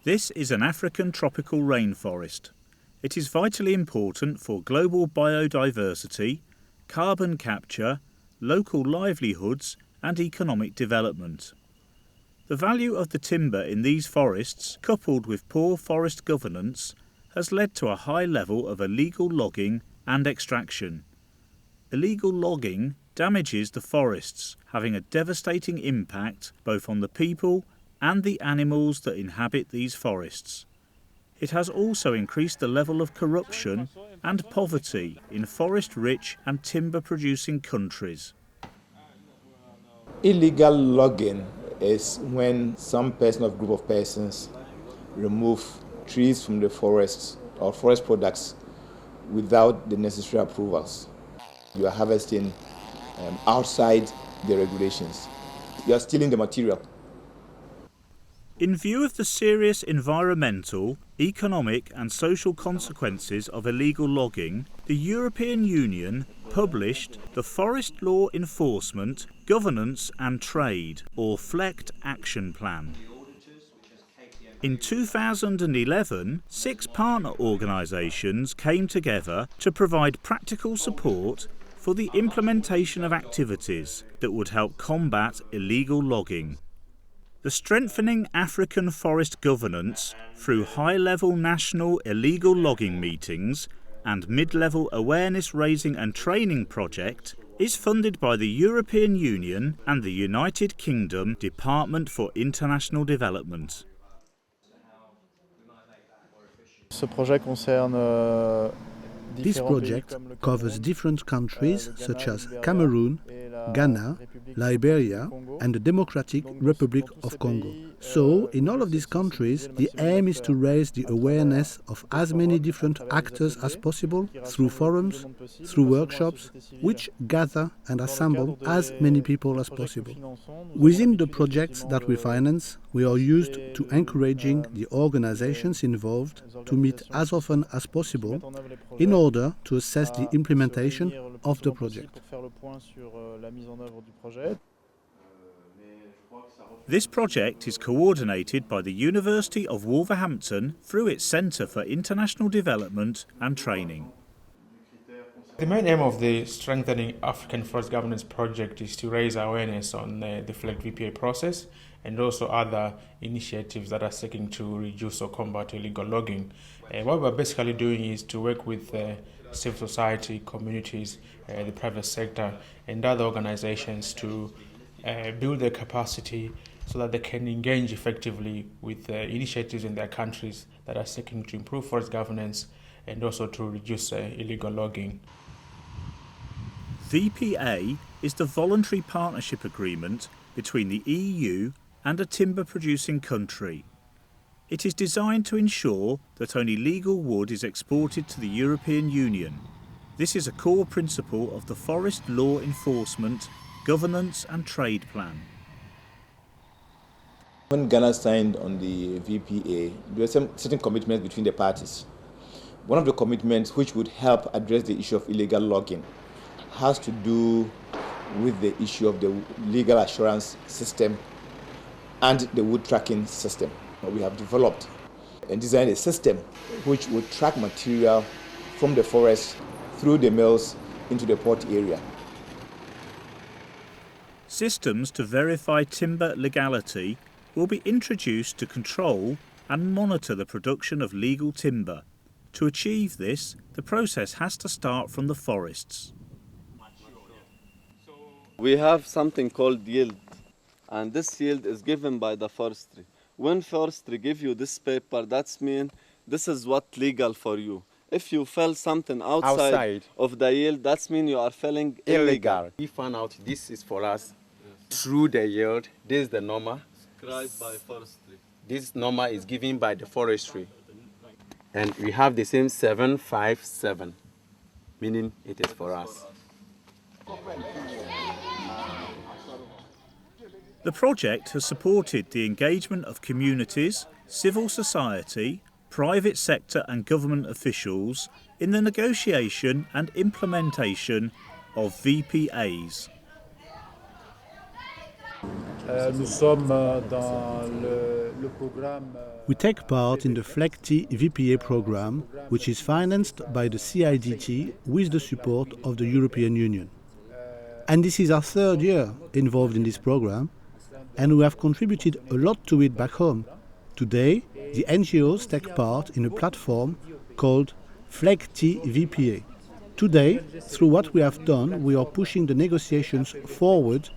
This is an African tropical rainforest. It is vitally important for global biodiversity, carbon capture, local livelihoods and economic development. The value of the timber in these forests, coupled with poor forest governance, has led to a high level of illegal logging and extraction. Illegal logging damages the forests, having a devastating impact both on the people and the animals that inhabit these forests. It has also increased the level of corruption and poverty in forest-rich and timber-producing countries. Illegal logging is when some person or group of persons remove trees from the forests or forest products without the necessary approvals. You are harvesting outside the regulations. You are stealing the material. In view of the serious environmental, economic and social consequences of illegal logging, the European Union published the Forest Law Enforcement, Governance and Trade, or FLEGT Action Plan. In 2011, 6 partner organisations came together to provide practical support for the implementation of activities that would help combat illegal logging. The Strengthening African Forest Governance through high-level national illegal logging meetings and mid-level awareness raising and training project is funded by the European Union and the United Kingdom Department for International Development. This project covers different countries such as Cameroon, Ghana, Liberia and the Democratic Republic of Congo. So, in all of these countries, the aim is to raise the awareness of as many different actors as possible through forums, through workshops, which gather and assemble as many people as possible. Within the projects that we finance, we are used to encouraging the organizations involved to meet as often as possible in order to assess the implementation of the project. This project is coordinated by the University of Wolverhampton through its Centre for International Development and Training. The main aim of the Strengthening African Forest Governance project is to raise awareness on the FLEGT VPA process and also other initiatives that are seeking to reduce or combat illegal logging. What we're basically doing is to work with civil society, communities, the private sector and other organizations to build their capacity so that they can engage effectively with initiatives in their countries that are seeking to improve forest governance and also to reduce illegal logging. VPA is the voluntary partnership agreement between the EU and a timber-producing country. It is designed to ensure that only legal wood is exported to the European Union. This is a core principle of the Forest Law Enforcement, Governance and Trade Plan. When Ghana signed on the VPA, there were some certain commitments between the parties. One of the commitments which would help address the issue of illegal logging has to do with the issue of the legal assurance system and the wood tracking system. We have developed and designed a system which would track material from the forest through the mills into the port area. Systems to verify timber legality will be introduced to control and monitor the production of legal timber. To achieve this, the process has to start from the forests. We have something called yield, and this yield is given by the forestry. When forestry give you this paper, that means this is what legal for you. If you fell something outside of the yield, that means you are felling illegal. We found out this is for us through the yield. This is the norma. Prescribed by forestry. This norma is given by the forestry. And we have the same 757, meaning it is for us. The project has supported the engagement of communities, civil society, private sector and government officials in the negotiation and implementation of VPAs. Nous sommes dans We take part in the FLECT VPA program, which is financed by the CIDT with the support of the European Union. And this is our third year involved in this program, and we have contributed a lot to it back home. Today, the NGOs take part in a platform called FLECT VPA. Today, through what we have done, we are pushing the negotiations forward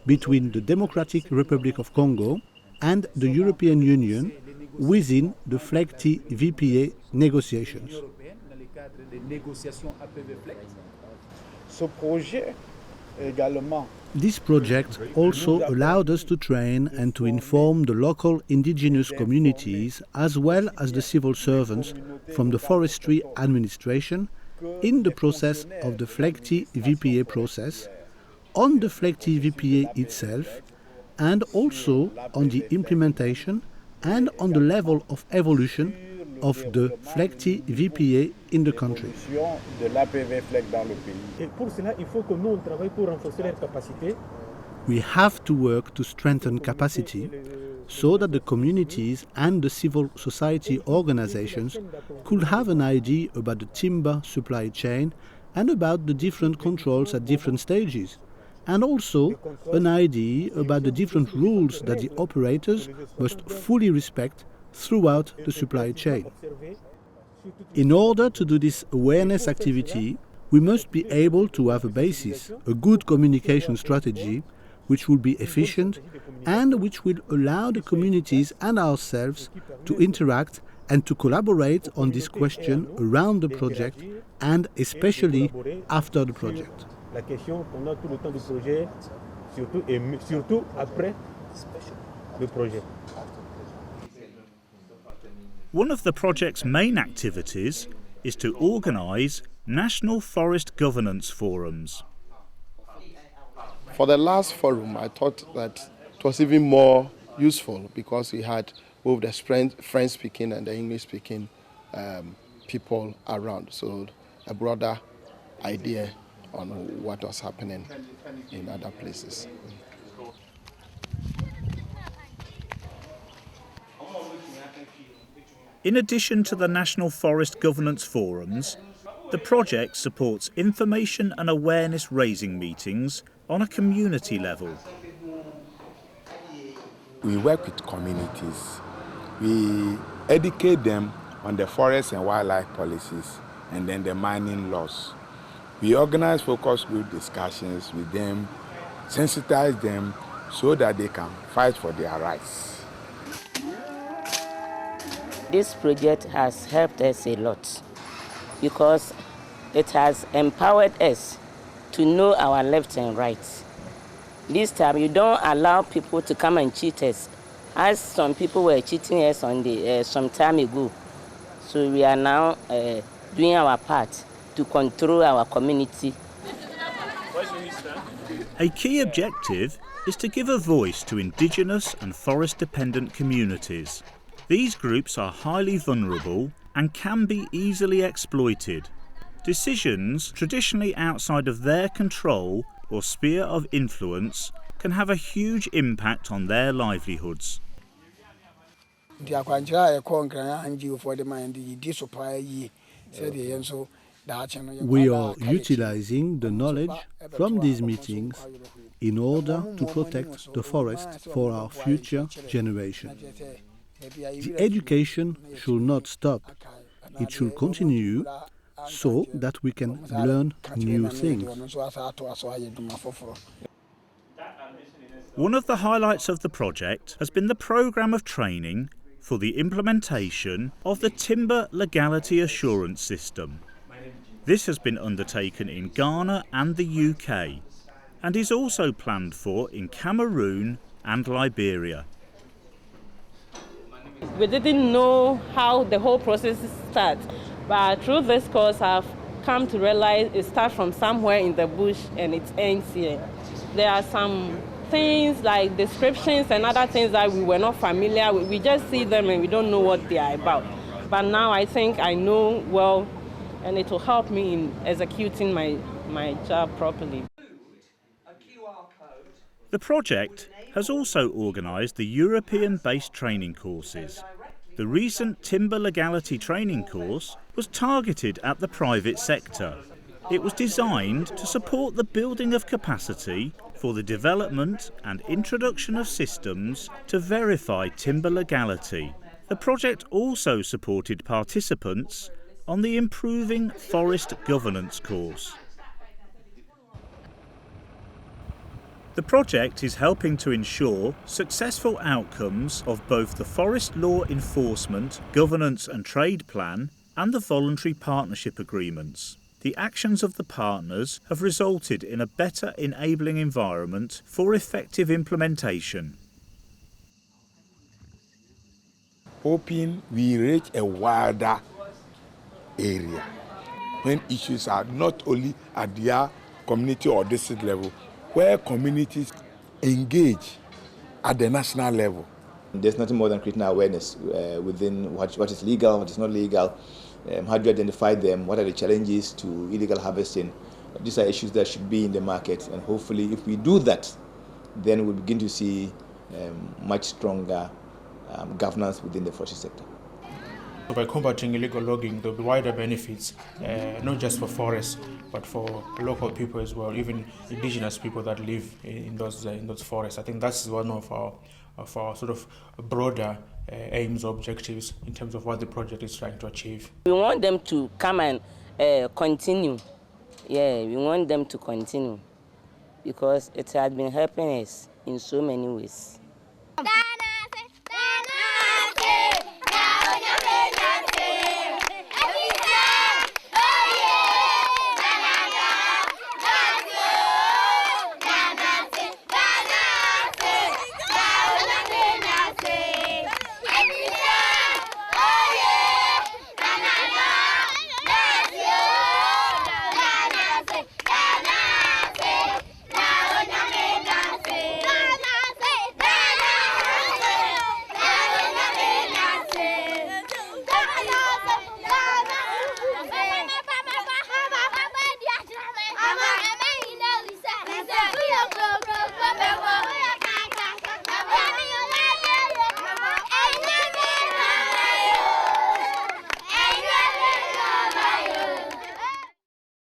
between the Democratic Republic of Congo and the European Union within the FLECT VPA negotiations. This project also allowed us to train and to inform the local indigenous communities as well as the civil servants from the forestry administration in the process of the FLECT VPA process, on the FLECT VPA itself, and also on the implementation and on the level of evolution of the FLECT VPA in the country. We have to work to strengthen capacity so that the communities and the civil society organizations could have an idea about the timber supply chain and about the different controls at different stages, and also an idea about the different rules that the operators must fully respect throughout the supply chain. In order to do this awareness activity, we must be able to have a basis, a good communication strategy, which will be efficient and which will allow the communities and ourselves to interact and to collaborate on this question around the project and especially after the project. La question pendant tout le temps du projet, surtout après le projet. One of the project's main activities is to organise national forest governance forums. For the last forum, I thought that it was even more useful because we had both the French-speaking and the English-speaking people around, so a broader idea on what was happening in other places. In addition to the National Forest Governance Forums, the project supports information and awareness raising meetings on a community level. We work with communities. We educate them on the forest and wildlife policies and then the mining laws. We organize focus group discussions with them, sensitize them so that they can fight for their rights. This project has helped us a lot because it has empowered us to know our left and right. This time you don't allow people to come and cheat us, as some people were cheating us on some time ago. So we are now doing our part to control our community. A key objective is to give a voice to indigenous and forest-dependent communities. These groups are highly vulnerable and can be easily exploited. Decisions traditionally outside of their control or sphere of influence can have a huge impact on their livelihoods. We are utilizing the knowledge from these meetings in order to protect the forest for our future generation. The education should not stop. It should continue so that we can learn new things. One of the highlights of the project has been the programme of training for the implementation of the Timber Legality Assurance System. This has been undertaken in Ghana and the UK and is also planned for in Cameroon and Liberia. We didn't know how the whole process starts, but through this course I've come to realize it starts from somewhere in the bush and it ends here. There are some things like descriptions and other things that we were not familiar with. We just see them and we don't know what they are about. But now I think I know well, and it will help me in executing my job properly. The project has also organised the European-based training courses. The recent timber legality training course was targeted at the private sector. It was designed to support the building of capacity for the development and introduction of systems to verify timber legality. The project also supported participants on the Improving Forest Governance course. The project is helping to ensure successful outcomes of both the Forest Law Enforcement, Governance and Trade Plan and the Voluntary Partnership Agreements. The actions of the partners have resulted in a better enabling environment for effective implementation. Hoping we reach a wider area when issues are not only at their community or district level, where communities engage at the national level. There's nothing more than creating awareness within what is legal, what is not legal, how do you identify them, what are the challenges to illegal harvesting. These are issues that should be in the market, and hopefully if we do that, then we'll begin to see much stronger governance within the forestry sector. By combating illegal logging, there will be wider benefits, not just for forests, but for local people as well, even indigenous people that live in those forests. I think that's one of our sort of broader aims or objectives in terms of what the project is trying to achieve. We want them to come and continue. Yeah, we want them to continue because it has been helping us in so many ways.